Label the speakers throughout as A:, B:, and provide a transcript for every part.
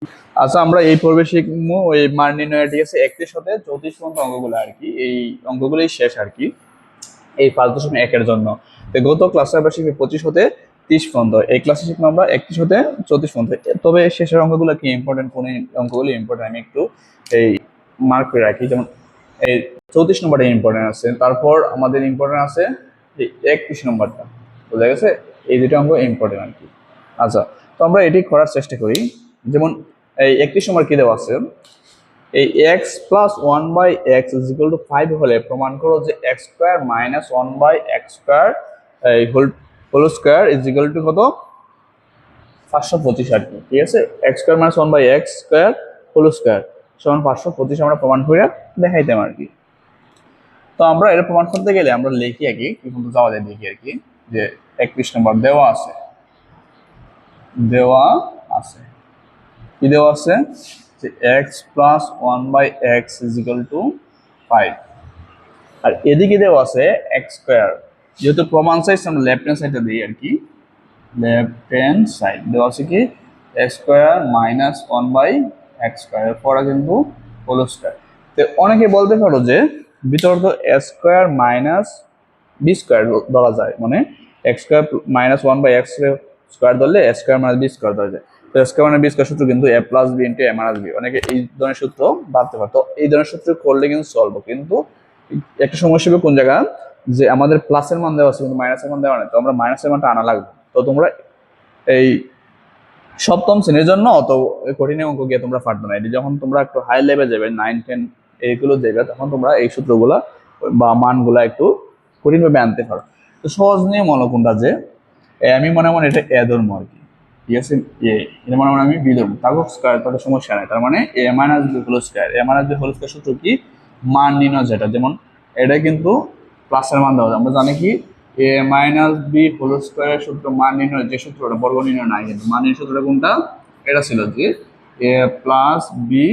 A: আচ্ছা, আমরা এই পর্বে শিখবো ওই মান নির্ণয়, ঠিক আছে, 31 হতে 34 পর্যন্ত অঙ্কগুলো আর কি। এই অঙ্কগুলোই শেষ আর কি এই 5.1 জন্য। তো গত ক্লাসে আমরা শিখবো 25 হতে 30 পর্যন্ত, এই ক্লাসে শিখবো আমরা 31 হতে 34 পর্যন্ত। তবে শেষের অঙ্কগুলো কি ইম্পর্টেন্ট, কোন অঙ্কগুলো ইম্পর্টেন্ট আমি একটু এই মার্ক করে রাখি। যেমন এই 34 নম্বরটা ইম্পর্টেন্ট আছে, তারপর আমাদের ইম্পর্টেন্ট আছে এই 31 নম্বরটা, বোঝা গেছে? এই দুটো অঙ্ক ইম্পর্টেন্ট আর কি। আচ্ছা, তো আমরা এটি করার চেষ্টা করি। যেমন এই 31 নম্বর কি দেওয়া আছে, এই x plus 1/x is equal to 5 হলে প্রমাণ করো যে x square minus 1/x square এই whole square is equal to কত, 525 আর কি। ঠিক আছে, x square minus 1/x square whole square সমান 525 আমরা প্রমাণ করে দেখাইতাম আর কি। তো আমরা এটা প্রমাণ করতে গেলে আমরা লিখি আর কি, কি পর্যন্ত যাওয়া যায় দেখি আর কি। যে 31 নম্বর দেওয়া আছে কি দেওয়া আছে যে x plus 1/x is equal to 5, আর এদিকে দেওয়া আছে x স্কয়ার। যেহেতু প্রমাণ সাইড আমরা লেফট হ্যান্ড সাইডে দিই আর কি, লেফট হ্যান্ড সাইড দেওয়া আছে কি x square minus 1/x square, পরে কিন্তু হোল স্কয়ার। তো অনেকে বলতে পারো যে ভিতরে তো a square minus b square ধরা যায়, মানে x square minus 1/x square ধরলে a square minus b square ধরা যায়। তো a square minus b square সূত্র কিন্তু a plus b into a minus b, অনেকে এই ধরনের সূত্র ভাবতে পারতো। এই ধরনের সূত্র করলে কিন্তু সলভ, কিন্তু একটা সমস্যা হবে কোন জায়গা, যে আমাদের প্লাসের মান দেওয়া আছে কিন্তু মাইনাসের মান দেওয়া নেই, তো আমরা মাইনাসের মানটা আনা লাগবে। তো তোমরা এই সপ্তম শ্রেণীর জন্য অত কঠিন অঙ্ক গিয়ে তোমরা পারবে না। এটি যখন তোমরা একটু হাই লেভেল যাবে, 9-10 এইগুলো যাবে, তখন তোমরা এই সূত্রগুলা বা মানগুলা একটু কঠিনভাবে আনতে পারো। তো সহজ নিয়ম হলো কোনটা, যে আমি মনে মনে এটা এ ধর্ম আর কি, ঠিক আছে, এটা মনে মনে আমি বি ধর্ম, তারপর স্কয়ার, তাদের সমস্যা নাই। তার মানে এ মাইনাস বি হোল স্কয়ার, এ মাইনাস বি হোল স্কয়ার সূত্র কি, মান নির্ণয় যেটা, যেমন এটা কিন্তু প্লাসের মান দেওয়া যায়, আমরা জানি কি এ মাইনাস বি হোল স্কয়ারের সূত্র মান নির্ণয় যে সূত্রটা, বর্গ নির্ণয় নাই, কিন্তু মান নির্ণয় সূত্রটা কোনটা, এটা ছিল যে a plus b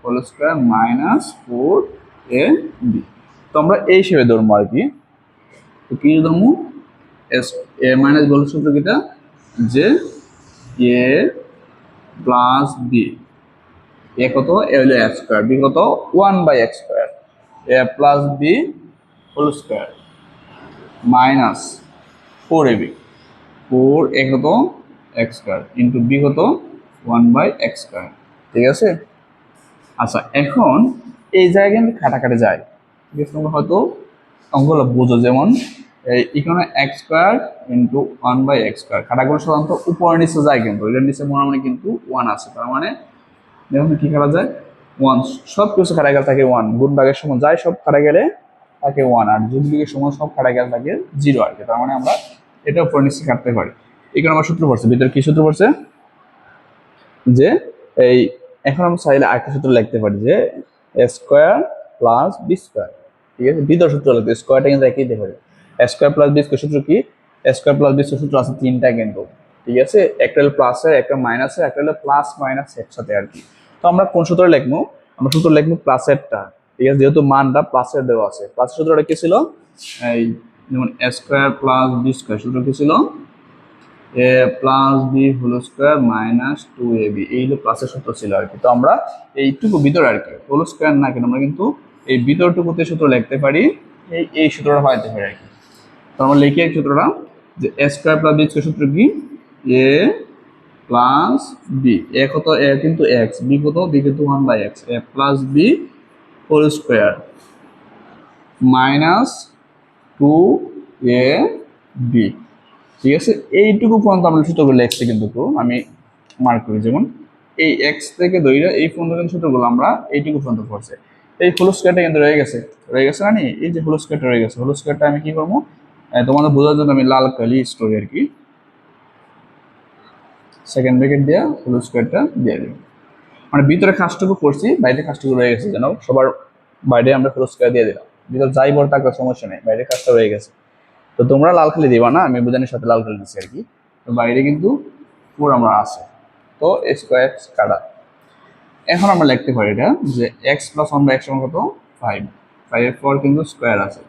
A: whole square minus 4ab। তো আমরা এই হিসেবে ধরবো আর কি। তো কি ধরবো, এ মাইনাস বি হোল সূত্র কিটা, যে এ প্লাস বি, এ কত, এ হলো এক্স স্কয়ার, বি কত 1/x square, a plus b whole square minus 4ab, 4a কত x স্কয়ার ইন্টু b কত 1/x স্কয়ার, ঠিক আছে। আচ্ছা, এখন এই জায়গায় কিন্তু কাটাকাটি যায়, ঠিক আছে, তোমরা হয়তো অঙ্কগুলো বুঝো। যেমন এখানে x square into 1/x square, কাটাগুলো সাধারণত উপর নিচে যায়, কিন্তু এটার নিচে মনে কিন্তু 1 আছে, তার মানে দেখুন কি করা যায়, 1 সব কিছু কাটা গেলে থাকে 1, গুণ ভাগের সময় যায় সব কাটা গেলে থাকে 1, আর যোগ বিয়োগের সময় সব কাটা গেলে থাকে 0 আর কি। তার মানে আমরা এটা উপর নিচে কাটতে পারি। এখানে আমার সূত্র পড়ছে, ভিতরে কি সূত্র পড়ছে, যে এই এখন আমরা চাইলে আরেকটা সূত্র লিখতে পারি, যে a square plus b square, ঠিক আছে, ভিতর সূত্র লিখতে, স্কয়ারটা কিন্তু একই দিতে পারে। a square plus b square সূত্র কি, a square plus b square সূত্র আছে তিনটা কিন্তু, ঠিক আছে, একটা হলো প্লাসের, একটা মাইনাসের, একটা হলো প্লাস মাইনাস একসাথে আর কি। তো আমরা কোন সূত্র লিখবো, আমরা সূত্র লিখবো প্লাসেরটা, ঠিক আছে, যেহেতু মানটা প্লাসের দেওয়া আছে। প্লাসের সূত্রটা কি ছিল, এই যেমন a square plus b square সূত্র কি ছিল, a plus b whole square minus 2ab, এই হলো প্লাসের সূত্র ছিল আর কি। তো আমরা এইটুকু ভিতরে আর কি, হোল স্কয়ার না কেন, আমরা কিন্তু এই ভিতরটুকুতে সূত্র লিখতে পারি, এই সূত্রটা পাইতে পারি আর কি। তো আমরা লিখি এই সূত্রটা, যে এ স্কয়ার প্লাস বি স্কয়ার সূত্র কি, এ প্লাস বি, এ কত, এ কিন্তু এক্স, বি কত, বি কিন্তু 1/x, a plus b whole square minus 2ab, ঠিক আছে। এইটুকু পর্যন্ত আমরা সূত্রগুলো লিখছি, কিন্তু আমি মার্ক করি। যেমন এই এক্স থেকে ধরে এই পর্যন্ত সূত্রগুলো আমরা এইটুকু পর্যন্ত পড়ছে। এই হোল স্কয়ারটা কিন্তু রয়ে গেছে না, এই যে হোল স্কয়ারটা রয়ে গেছে, হোল স্কয়ারটা আমি কি করবো, তোমাদের বোঝার জন্য আমি লাল কালি স্টোরি আর কি, সেকেন্ড ব্র্যাকেট দিয়ে হোল স্কয়ারটা দিয়ে দেবো, মানে ভিতরে কাজটুকু করছি, বাইরে কাজটুকু রয়ে গেছে, যেন সবার বাইরে আমরা হোল স্কয়ার দিয়ে দিলাম, ভিতরে যাই বড় থাকলে সমস্যা নেই, বাইরে কাজটা রয়ে গেছে। তো তোমরা লাল খালি দিবা না, আমি বোঝানোর সাথে লাল খালি দিচ্ছি আর কি। তো বাইরে কিন্তু 4 আমরা আছে, তো স্কয়ার কাটা। এখন আমরা লিখতে পারি এটা, যে x প্লাস 1/x সমান কত 5, 5 এর পর কিন্তু স্কয়ার আছে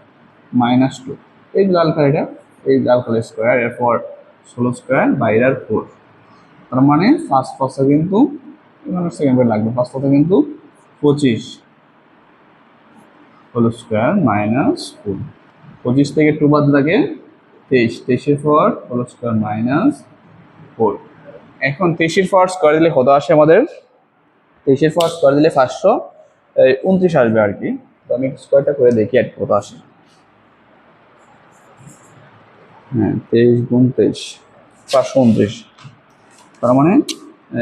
A: মাইনাস 2, এই লাল খালিটা, এই লাল খালি স্কয়ার, এরপর 16 স্কয়ার বাইরে 4, তার মানে ফার্স্ট পাশে কিন্তু এখানে সেকেন্ড ব্রেকেট লাগবে, ফার্স্ট কত কিন্তু 25 হোল স্কোয়ার মাইনাস 4, 25 থেকে 2 বাদ থাকে 23, 23 পর হোল স্কোয়ার মাইনাস 4। এখন 23 পর স্কোয়ার দিলে কত আসে আমাদের? 23 পর স্কোয়ার দিলে 529 আসবে আর কি। তো আমি স্কোয়ারটা করে দেখি আর কত আসে। হ্যাঁ, 23 গুণ 23 529, তার মানে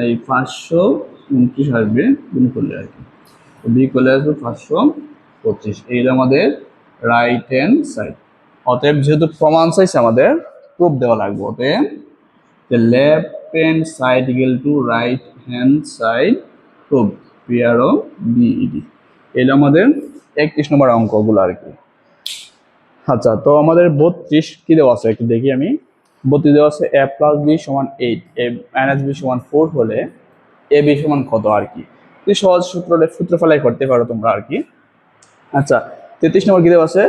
A: এই 529 আসবে গুণ করলে আর কি। তো বি করলে আসবে 525, এই হলো আমাদের রাইট হ্যান্ড সাইড। অতএব যেহেতু প্রমাণ চাইছে আমাদের প্রুফ দেওয়া লাগবে, অতএব the left hand side equal to right hand side proof PR of BED। এলো আমাদের 31 নম্বর অঙ্কগুলো আর কি। আচ্ছা, তো আমাদের 32 কি দেওয়া আছে একটু দেখি আমি। 32 দেওয়া আছে a প্লাস বি সমান 8, a মাইনাস বি সমান 4 হলে এ বি সমান কত আর কি। তুই সহজ সূত্র ফেলাই করতে পারো তোমরা আর কি। আচ্ছা, 33 নম্বর কি দেওয়া আছে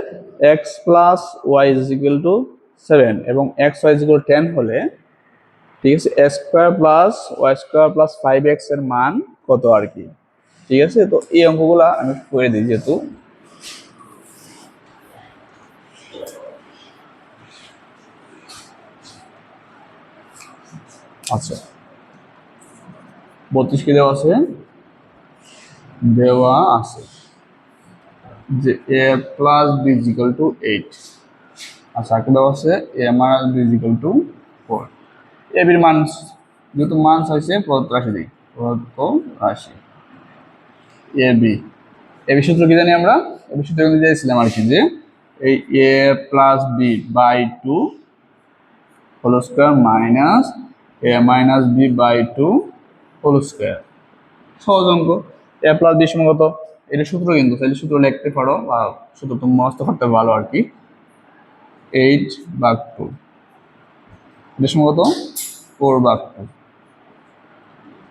A: x plus y is equal to 7 এবং এক্স ওয়াই ইজ ইকুয়াল 10 হলে, ঠিক আছে, a square plus y square plus 5x এর মান কত আর কি। ঠিক আছে, তো এই অঙ্কগুলা আমি করে দিই যেহেতু। আচ্ছা, 32 কি দেওয়া আছে? দেওয়া আছে যে a plus b is equal to 8। আচ্ছা, কি দেওয়া আছে a minus b is equal to 4। A বির মান যেহেতু মান চাইছে প্রদত্ত রাশি দিই, প্রদত্ত রাশি এ বি। এ বি সূত্র কি জানি আমরা? এ বি সূত্র কিন্তু দিয়েছিলাম আর কি, যে এই a plus b by 2 whole square minus a minus b by 2 whole square. সহজ অঙ্ক। এ প্লাস বি সমান কত? এটা সূত্র কিন্তু তাহলে সূত্র লিখতে পারো বা সূত্র তুমি মুখস্থ করতে ভালো আর কি। 8 ভাগ 2, এটা সমান কত? 4 ভাগ 2।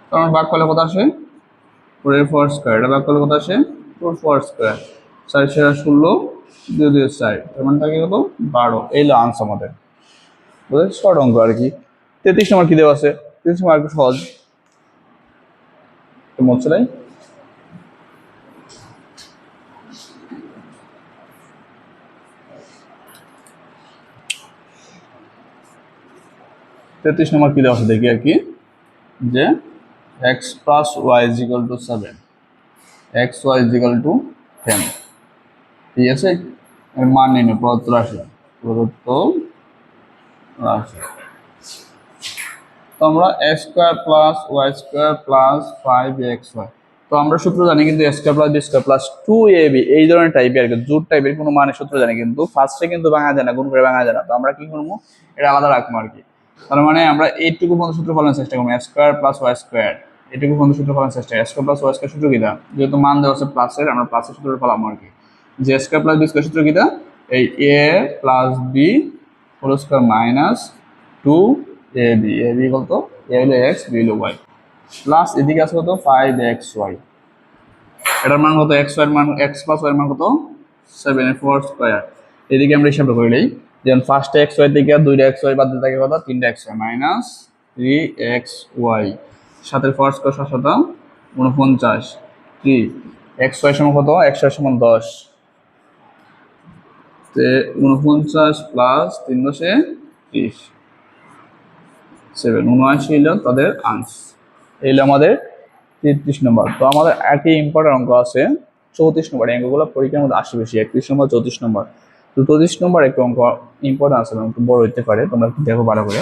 A: কারণ ভাগ করলে কত আসে? 4 স্কোয়ার। এটা ভাগ করলে কত আসে? 4 স্কোয়ার। 4 4 16, 2 2 4, তার মানে থাকে কত? 12। এই হলো আনসার আমাদের। বুঝলে, শর্ট অঙ্ক আর কি। 33 নম্বর কি দেওয়া আছে? 33 নম্বর একটু সহজ, মনে চলাই। তেত্রিশ নম্বর কি দেওয়া আছে দেখি আর কি, যে x plus y is equal to 7, x y is equal to 10। ঠিক আছে, এর মান নিন প্রদত্ত রাশি, প্রদত্ত রাশি। তো আমরা x square plus y square plus 5xy, তো আমরা সূত্র জানি কিন্তু a square plus b square plus 2ab এই ধরনের টাইপের আর কি, জোট টাইপের কোনো মানের সূত্র জানি কিন্তু ফার্স্টে কিন্তু ভাঙা যায় না, গুণ করে ভাঙা যায় না। তো আমরা কি করবো, এটা আলাদা রাখবো আর কি। তার মানে আমরা এইটুকু পর্যন্ত সূত্র ফলানোর চেষ্টা করবো, এ স্কোয়ার প্লাস ওয়াই স্কোয়ার, এটুকু পর্যন্ত সূত্র ফলানোর চেষ্টা। এ স্কোয়ার প্লাস ওয়াই স্কোয়ার সূত্র কিনা, যেহেতু মান দেওয়া আছে প্লাসের, আমরা প্লাসের সূত্র ফলাবো আর কি। যে স্কোয়ার প্লাস বি স্কোয়ার সূত্র কিনা, এই a plus b whole square minus 2ab, ab কত? এ হলো এক্স, বি হলো ওয়াই, প্লাস এদিকে আছে কত? 5xy। এটার মান কত? এক্স ওয়াই এর মান, এক্স প্লাস ওয়াই এর মান কত? 7 স্কোয়ার। এদিকে আমরা হিসাবটা করে নিই, যেমন ফার্স্টে এক্স ওয়াই থেকে 2টা এক্স ওয়াই বাদ দিতে থাকে কত? 3টা x y minus 3xy, 7 square 7 7 49, 3 x y সমান কত? এক্স ওয়াই সমান 10, তে 49 প্লাস 3 10 30, 7 79 হলো তাদের আনসার। এই হলো আমাদের 33 নম্বর। তো আমাদের একই ইম্পর্টেন্ট অঙ্ক আছে 34 নম্বর। অঙ্কগুলো পরীক্ষার মধ্যে আসে বেশি, 31 নম্বর 34 নম্বর। তো 34 নম্বর একটু অঙ্ক ইম্পর্টেন্ট আছে, একটু বড় হইতে পারে, তোমরা একটু দেখো ভালো করে।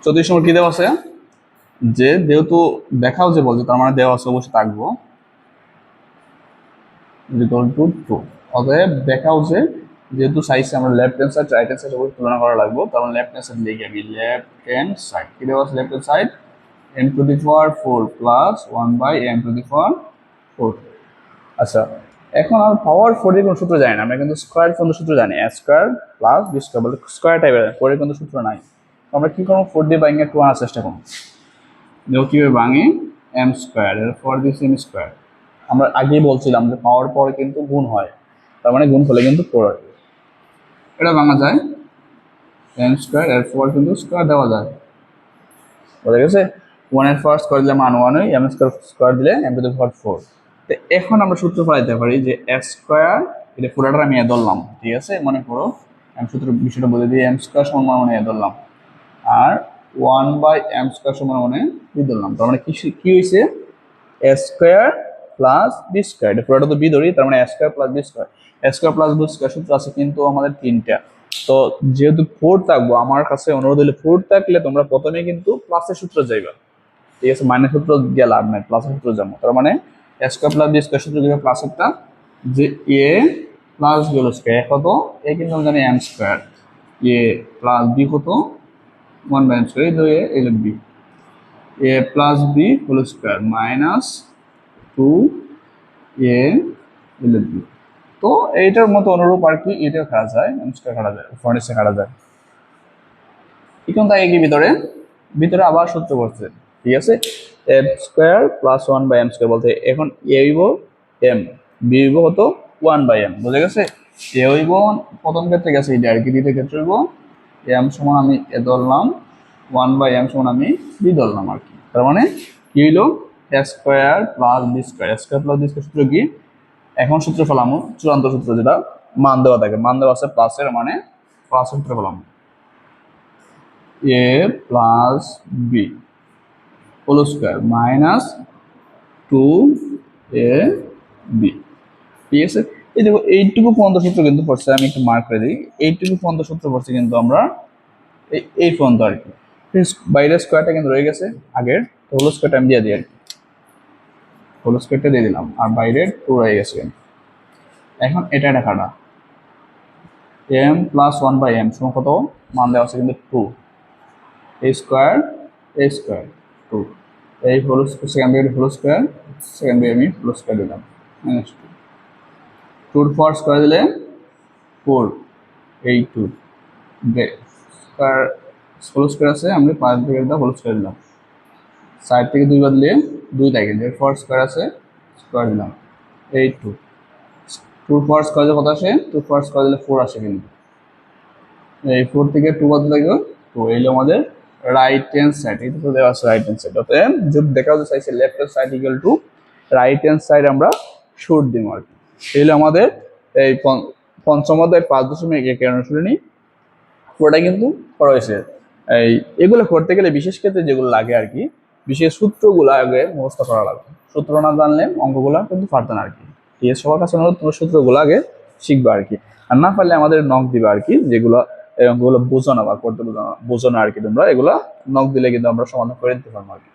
A: চৌত্রিশ নম্বর কি দেওয়া আছে, যে যেহেতু দেখাও যে বলছে, তার মানে দেওয়া আছে অবশ্যই থাকবো, অতএব দেখাও যে যেহেতু সাইজ আমরা left hand side right hand side অবশ্যই তুলনা করা লাগবে, কারণ লেফট হ্যান্ড সাইড লিখে আমি লেফট হ্যান্ড সাইড কি দেওয়া আছে, left hand side m to the power 4 plus 1 by m to the power 4। আচ্ছা, এখন আর পাওয়ার 4 এর কোনো সূত্র জানি না, আমরা কিন্তু স্কোয়ার পর্যন্ত সূত্র জানি, a square plus b square, বলে স্কোয়ার টাইপের 4 এর কোনো সূত্র নাই। আমরা কি করবো, 4 দিয়ে ভাঙে 2 আনার চেষ্টা করবো, দেখো কিভাবে ভাঙে, m স্কোয়ার এর 4 দিয়ে m স্কোয়ার, আমরা আগেই বলছিলাম যে পাওয়ার পরে কিন্তু গুণ হয়, তার মানে গুণ হলে কিন্তু 4 আসবে। এটা ভাঙা যায় এম স্কোয়ার, এর পর কিন্তু স্কোয়ার দেওয়া যায়, বোঝা গেছে। 1 এর ফার্স্ট স্কোয়ার দিলে মান 1 হয়, এম স্কোয়ার স্কোয়ার দিলে এম টু দ্য পাওয়ার 4। তো এখন আমরা সূত্র ফলাইতে পারি যে এক্স স্কোয়ার, এটা পুরোটা আমি এ ধরলাম, ঠিক আছে, মনে করো আমি সূত্র বিষয়টা বলে দিই, এম স্কোয়ার সমান মানে এ ধরলাম, আর 1/m স্কোয়ার সমান মানে বি ধরলাম। তার মানে কি হয়েছে, এ স্কোয়ার প্লাস বি স্কোয়ার, এটা পুরোটা তো বি ধরি, তার মানে a square plus b square. A square plus b square সূত্র আছে কিন্তু আমাদের 3টা। তো যেহেতু 4 থাকবো, আমার কাছে অনুরোধ হলে 4 থাকলে তোমরা প্রথমে কিন্তু প্লাসের সূত্র যাইবা, ঠিক আছে, মাইনাস সূত্র গিয়ে লাভ নাই, প্লাসের সূত্র যাবো। তার মানে a square plus b square সূত্র দিবে প্লাস একটা, যে a plus b whole square কত, এ কিন্তু আমি জানি m square, a plus b কত 1/m স্কোয়ার, এই হলো b, a plus b whole square minus 2 a হলো বি। তো এইটার মতো অনুরূপ আর কি, এটাও খাওয়া যায়, এম স্কোয়ার খাওয়া যায়, ফর্নিসে খাওয়া যায়। এখন তাই কি ভিতরে ভিতরে আবার সূত্র করছে, ঠিক আছে, M square plus 1/m square বলতে এখন এ হইব এম, বি হইব কত 1/m, বুঝে গেছে। এ হইব প্রথম ক্ষেত্রে গেছে এটা আর কি, দ্বিতীয় ক্ষেত্রে হইব এম সমান আমি এ ধরলাম, 1/m সমান আমি বি ধরলাম আর কি। তার মানে কি হইলো, a square plus b square, square plus b square সূত্র কি, এখন সূত্র ফেলাম চূড়ান্ত সূত্র, যেটা মান দেওয়া থাকে, মান দেওয়া আছে প্লাসের, মানে প্লাস সূত্র ফেলাম, a plus b whole square minus 2 a b, ঠিক আছে। এই দেখো এইটুকু পর্যন্ত সূত্র কিন্তু পড়ছে, আমি একটু মার্ক করে দিই, এইটুকু পর্যন্ত সূত্র পড়ছে কিন্তু আমরা এই পর্যন্ত আর কি, বাইরের স্কোয়ারটা কিন্তু রয়ে গেছে আগের, তো হোল স্কোয়ারটা আমি দিয়ে দিই আর কি, হোল স্কোয়ারটা দিয়ে দিলাম, আর বাইরের 2 রয়ে গেছে। এখন এটা খাটা, এম প্লাস 1/m সমান কত, মান দেওয়া আছে কিন্তু 2, এ স্কোয়ার 2, এই whole second bracket whole square, second bracket আমি হোল স্কোয়ার দিলাম, মাইনাস 2 4 স্কোয়ার দিলে 4, এই 2 স্কোয়ার হোল স্কোয়ার আছে, আমি 5 ব্র্যাকেট হোল স্কোয়ার দিলাম, সাইড থেকে 2 বাদ দিলে 2 থাকে, 4 স্কোয়ার আছে স্কোয়ার দিলাম, এই 2 4 স্কোয়ার দিলে কত আসে, 2 4 স্কোয়ার দিলে 4 আসে কিন্তু, এই 4 থেকে 2 বাদ দিলে তো এইলো আমাদের রাইট হ্যান্ড সাইড, এটা তো দেওয়া আছে রাইট হ্যান্ড সাইড, অতএব যদি দেখা চাইছে left hand side equal to right hand side, আমরা শুট দিব আর কি। এইগুলো আমাদের এই পঞ্চম অধ্যায়ের 5.1 অনুশীলনী, পুরোটা কিন্তু করা হয়েছে। এই এগুলো করতে গেলে বিশেষ ক্ষেত্রে যেগুলো লাগে আর কি, বিশেষ সূত্রগুলো আগে মুখস্থ করা লাগবে, সূত্র না জানলে অঙ্কগুলো কিন্তু পারতেন আর কি, ঠিক আছে। সবার কাছে অনুরোধ তোমরা সূত্রগুলো আগে শিখবে আর কি, আর না পারলে আমাদের নক দিবে আর কি, যেগুলো এই অঙ্কগুলো বোঝানো বা করতে বোঝানো আর কি, তোমরা এগুলো নক দিলে কিন্তু আমরা সমাধান করে দিতে পারবো আর কি।